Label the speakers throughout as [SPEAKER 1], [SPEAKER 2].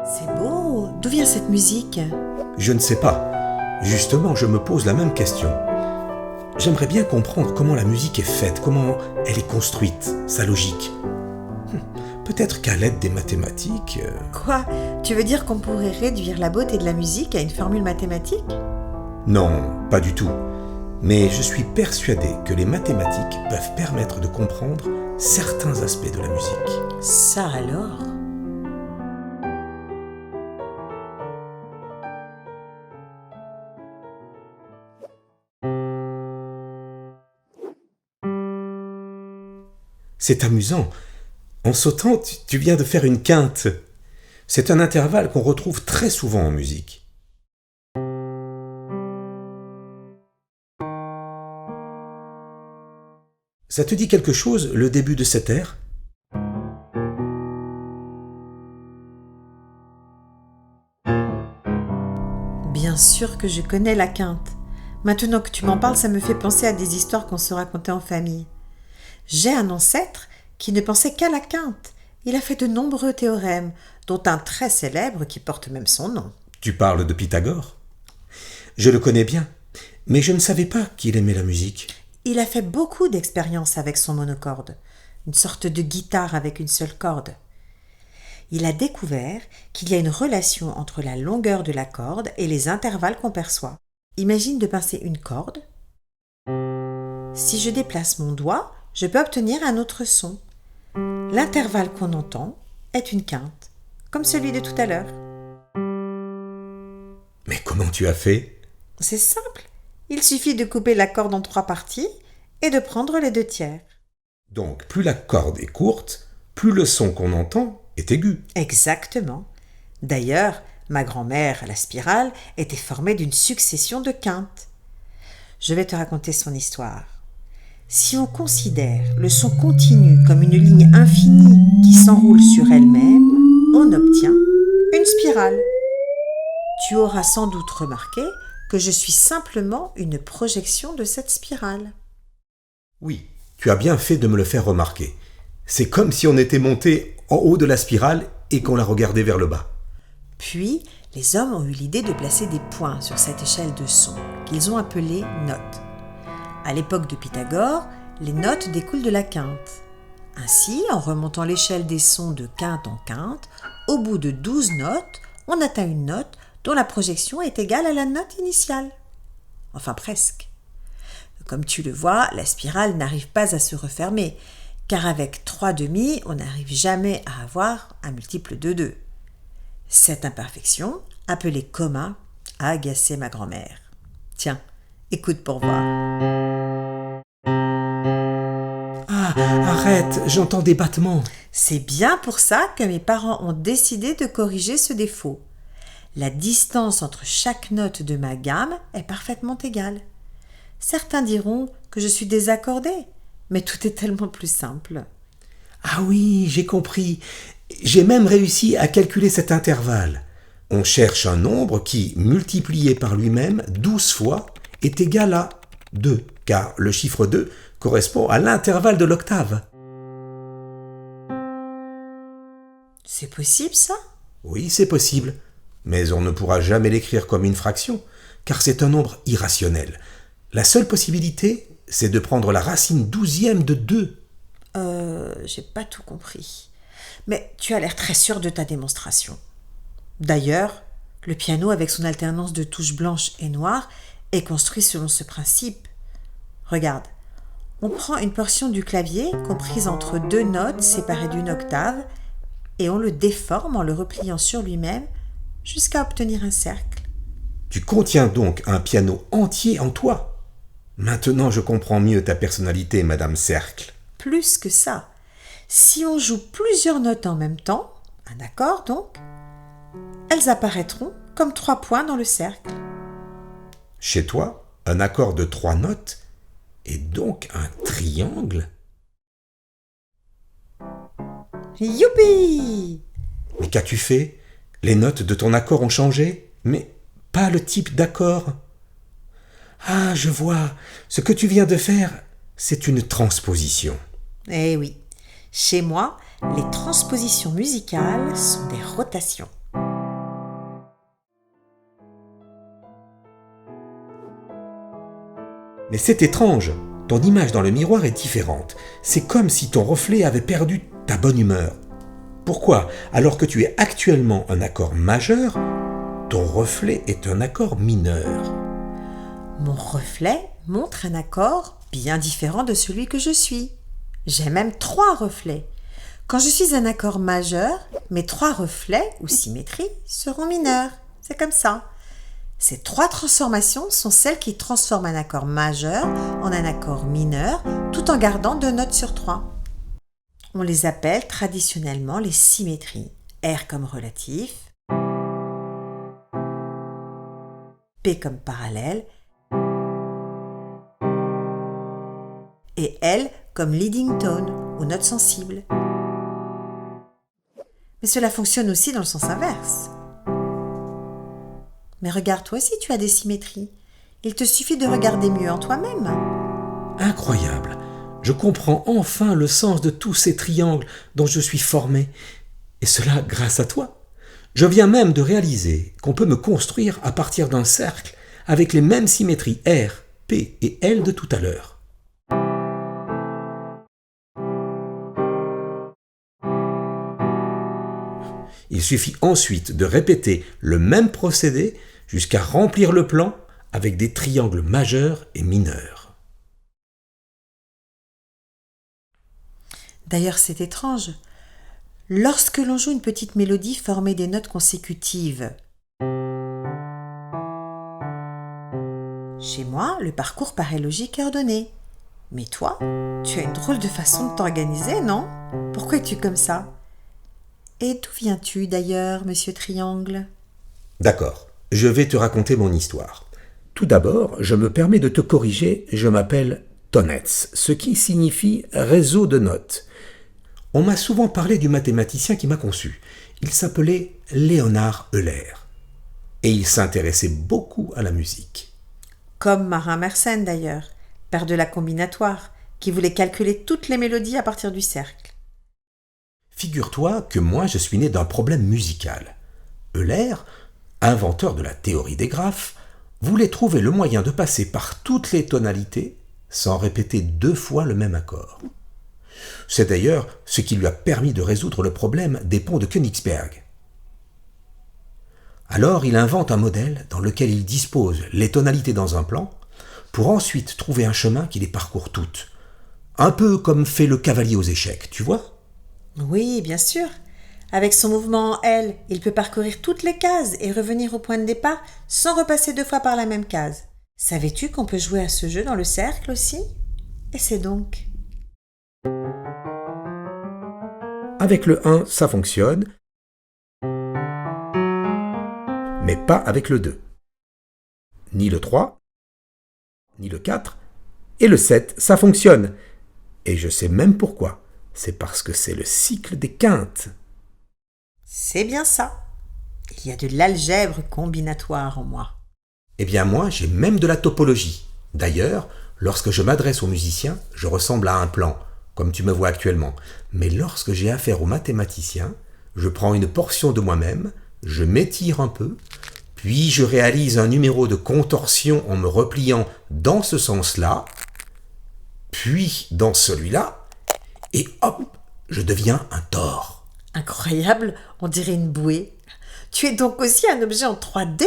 [SPEAKER 1] C'est beau. D'où vient cette musique?
[SPEAKER 2] Je ne sais pas. Justement, je me pose la même question. J'aimerais bien comprendre comment la musique est faite, comment elle est construite, sa logique. Peut-être qu'à l'aide des mathématiques...
[SPEAKER 1] Quoi? Tu veux dire qu'on pourrait réduire la beauté de la musique à une formule mathématique?
[SPEAKER 2] Non, pas du tout. Mais je suis persuadé que les mathématiques peuvent permettre de comprendre certains aspects de la musique.
[SPEAKER 1] Ça alors?
[SPEAKER 2] C'est amusant. En sautant, tu viens de faire une quinte. C'est un intervalle qu'on retrouve très souvent en musique. Ça te dit quelque chose, le début de cet air?
[SPEAKER 1] Bien sûr que je connais la quinte. Maintenant que tu m'en parles, ça me fait penser à des histoires qu'on se racontait en famille. J'ai un ancêtre qui ne pensait qu'à la quinte. Il a fait de nombreux théorèmes, dont un très célèbre qui porte même son nom.
[SPEAKER 2] Tu parles de Pythagore? Je le connais bien, mais je ne savais pas qu'il aimait la musique.
[SPEAKER 1] Il a fait beaucoup d'expériences avec son monocorde, une sorte de guitare avec une seule corde. Il a découvert qu'il y a une relation entre la longueur de la corde et les intervalles qu'on perçoit. Imagine de pincer une corde. Si je déplace mon doigt, je peux obtenir un autre son. L'intervalle qu'on entend est une quinte, comme celui de tout à l'heure.
[SPEAKER 2] Mais comment tu as fait?
[SPEAKER 1] C'est simple. Il suffit de couper la corde en 3 parties et de prendre les 2 tiers.
[SPEAKER 2] Donc, plus la corde est courte, plus le son qu'on entend est aigu.
[SPEAKER 1] Exactement. D'ailleurs, ma grand-mère, la spirale, était formée d'une succession de quintes. Je vais te raconter son histoire. Si on considère le son continu comme une ligne infinie qui s'enroule sur elle-même, on obtient une spirale. Tu auras sans doute remarqué que je suis simplement une projection de cette spirale.
[SPEAKER 2] Oui, tu as bien fait de me le faire remarquer. C'est comme si on était monté en haut de la spirale et qu'on la regardait vers le bas.
[SPEAKER 1] Puis, les hommes ont eu l'idée de placer des points sur cette échelle de son, qu'ils ont appelée notes. À l'époque de Pythagore, les notes découlent de la quinte. Ainsi, en remontant l'échelle des sons de quinte en quinte, au bout de 12 notes, on atteint une note dont la projection est égale à la note initiale. Enfin presque. Comme tu le vois, la spirale n'arrive pas à se refermer, car avec 3 demi, on n'arrive jamais à avoir un multiple de 2. Cette imperfection, appelée comma, a agacé ma grand-mère. Tiens, écoute pour voir.
[SPEAKER 2] Ah, arrête, j'entends des battements.
[SPEAKER 1] C'est bien pour ça que mes parents ont décidé de corriger ce défaut. La distance entre chaque note de ma gamme est parfaitement égale. Certains diront que je suis désaccordée, mais tout est tellement plus simple.
[SPEAKER 2] Ah oui, j'ai compris. J'ai même réussi à calculer cet intervalle. On cherche un nombre qui, multiplié par lui-même 12 fois, est égal à 2, car le chiffre 2 correspond à l'intervalle de l'octave.
[SPEAKER 1] C'est possible ça?
[SPEAKER 2] Oui, c'est possible, mais on ne pourra jamais l'écrire comme une fraction, car c'est un nombre irrationnel. La seule possibilité, c'est de prendre la racine 12e de 2.
[SPEAKER 1] J'ai pas tout compris. Mais tu as l'air très sûr de ta démonstration. D'ailleurs, le piano avec son alternance de touches blanches et noires est construit selon ce principe. Regarde, on prend une portion du clavier comprise entre 2 notes séparées d'une octave et on le déforme en le repliant sur lui-même jusqu'à obtenir un cercle.
[SPEAKER 2] Tu contiens donc un piano entier en toi. Maintenant, je comprends mieux ta personnalité, Madame Cercle.
[SPEAKER 1] Plus que ça, si on joue plusieurs notes en même temps, un accord donc, elles apparaîtront comme 3 points dans le cercle.
[SPEAKER 2] Chez toi, un accord de 3 notes est donc un triangle.
[SPEAKER 1] Youpi!
[SPEAKER 2] Mais qu'as-tu fait? Les notes de ton accord ont changé, mais pas le type d'accord. Ah, je vois. Ce que tu viens de faire, c'est une transposition.
[SPEAKER 1] Eh oui, chez moi, les transpositions musicales sont des rotations.
[SPEAKER 2] Mais c'est étrange, ton image dans le miroir est différente. C'est comme si ton reflet avait perdu ta bonne humeur. Pourquoi, alors que tu es actuellement un accord majeur, ton reflet est un accord mineur?
[SPEAKER 1] Mon reflet montre un accord bien différent de celui que je suis. J'ai même 3 reflets. Quand je suis un accord majeur, mes 3 reflets ou symétries seront mineurs. C'est comme ça. Ces 3 transformations sont celles qui transforment un accord majeur en un accord mineur tout en gardant 2 notes sur 3. On les appelle traditionnellement les symétries. R comme relatif, P comme parallèle et L comme leading tone ou note sensible. Mais cela fonctionne aussi dans le sens inverse. Mais regarde, toi aussi tu as des symétries. Il te suffit de regarder mieux en toi-même.
[SPEAKER 2] Incroyable! Je comprends enfin le sens de tous ces triangles dont je suis formé. Et cela grâce à toi. Je viens même de réaliser qu'on peut me construire à partir d'un cercle avec les mêmes symétries R, P et L de tout à l'heure. Il suffit ensuite de répéter le même procédé jusqu'à remplir le plan avec des triangles majeurs et mineurs.
[SPEAKER 1] D'ailleurs, c'est étrange. Lorsque l'on joue une petite mélodie formée des notes consécutives, chez moi, le parcours paraît logique et ordonné. Mais toi, tu as une drôle de façon de t'organiser, non? Pourquoi es-tu comme ça? Et d'où viens-tu d'ailleurs, monsieur Triangle?
[SPEAKER 2] D'accord, je vais te raconter mon histoire. Tout d'abord, je me permets de te corriger, je m'appelle Tonets, ce qui signifie réseau de notes. On m'a souvent parlé du mathématicien qui m'a conçu. Il s'appelait Léonard Euler. Et il s'intéressait beaucoup à la musique.
[SPEAKER 1] Comme Marin Mersenne d'ailleurs, père de la combinatoire, qui voulait calculer toutes les mélodies à partir du cercle.
[SPEAKER 2] Figure-toi que moi je suis né d'un problème musical. Euler, inventeur de la théorie des graphes, voulait trouver le moyen de passer par toutes les tonalités sans répéter 2 fois le même accord. C'est d'ailleurs ce qui lui a permis de résoudre le problème des ponts de Königsberg. Alors il invente un modèle dans lequel il dispose les tonalités dans un plan pour ensuite trouver un chemin qui les parcourt toutes. Un peu comme fait le cavalier aux échecs, tu vois ?
[SPEAKER 1] Oui, bien sûr. Avec son mouvement en L, il peut parcourir toutes les cases et revenir au point de départ sans repasser 2 fois par la même case. Savais-tu qu'on peut jouer à ce jeu dans le cercle aussi? Essaie donc.
[SPEAKER 2] Avec le 1, ça fonctionne, mais pas avec le 2. Ni le 3, ni le 4, et le 7, ça fonctionne. Et je sais même pourquoi. C'est parce que c'est le cycle des quintes.
[SPEAKER 1] C'est bien ça. Il y a de l'algèbre combinatoire en moi.
[SPEAKER 2] Eh bien moi, j'ai même de la topologie. D'ailleurs, lorsque je m'adresse aux musiciens, je ressemble à un plan, comme tu me vois actuellement. Mais lorsque j'ai affaire aux mathématiciens, je prends une portion de moi-même, je m'étire un peu, puis je réalise un numéro de contorsion en me repliant dans ce sens-là, puis dans celui-là, et hop, je deviens un tore.
[SPEAKER 1] Incroyable, on dirait une bouée. Tu es donc aussi un objet en 3D.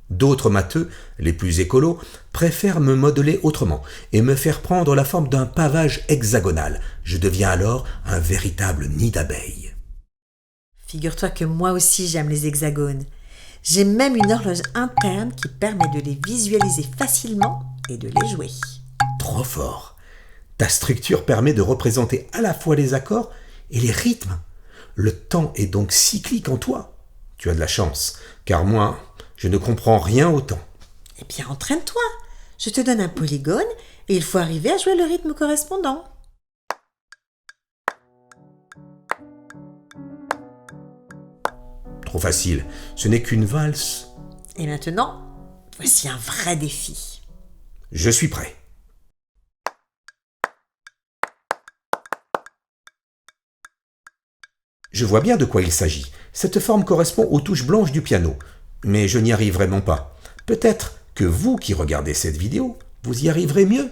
[SPEAKER 2] D'autres matheux, les plus écolos, préfèrent me modeler autrement et me faire prendre la forme d'un pavage hexagonal. Je deviens alors un véritable nid d'abeilles.
[SPEAKER 1] Figure-toi que moi aussi j'aime les hexagones. J'ai même une horloge interne qui permet de les visualiser facilement et de les jouer.
[SPEAKER 2] Trop fort. Ta structure permet de représenter à la fois les accords et les rythmes. Le temps est donc cyclique en toi. Tu as de la chance, car moi, je ne comprends rien au temps.
[SPEAKER 1] Eh bien, entraîne-toi. Je te donne un polygone et il faut arriver à jouer le rythme correspondant.
[SPEAKER 2] Trop facile, ce n'est qu'une valse.
[SPEAKER 1] Et maintenant, voici un vrai défi.
[SPEAKER 2] Je suis prêt. Je vois bien de quoi il s'agit. Cette forme correspond aux touches blanches du piano. Mais je n'y arrive vraiment pas. Peut-être que vous qui regardez cette vidéo vous y arriverez mieux.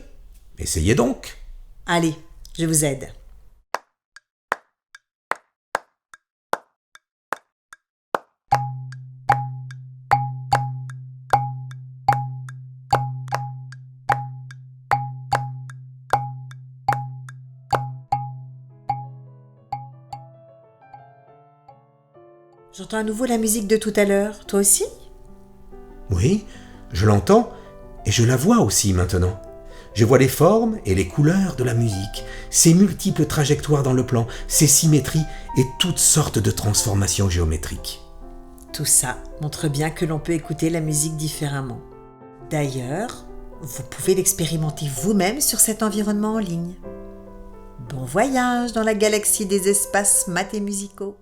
[SPEAKER 2] Essayez donc.
[SPEAKER 1] Allez, je vous aide. J'entends à nouveau la musique de tout à l'heure. Toi aussi ?
[SPEAKER 2] Oui, je l'entends et je la vois aussi maintenant. Je vois les formes et les couleurs de la musique, ses multiples trajectoires dans le plan, ses symétries et toutes sortes de transformations géométriques.
[SPEAKER 1] Tout ça montre bien que l'on peut écouter la musique différemment. D'ailleurs, vous pouvez l'expérimenter vous-même sur cet environnement en ligne. Bon voyage dans la galaxie des espaces mathémusicaux.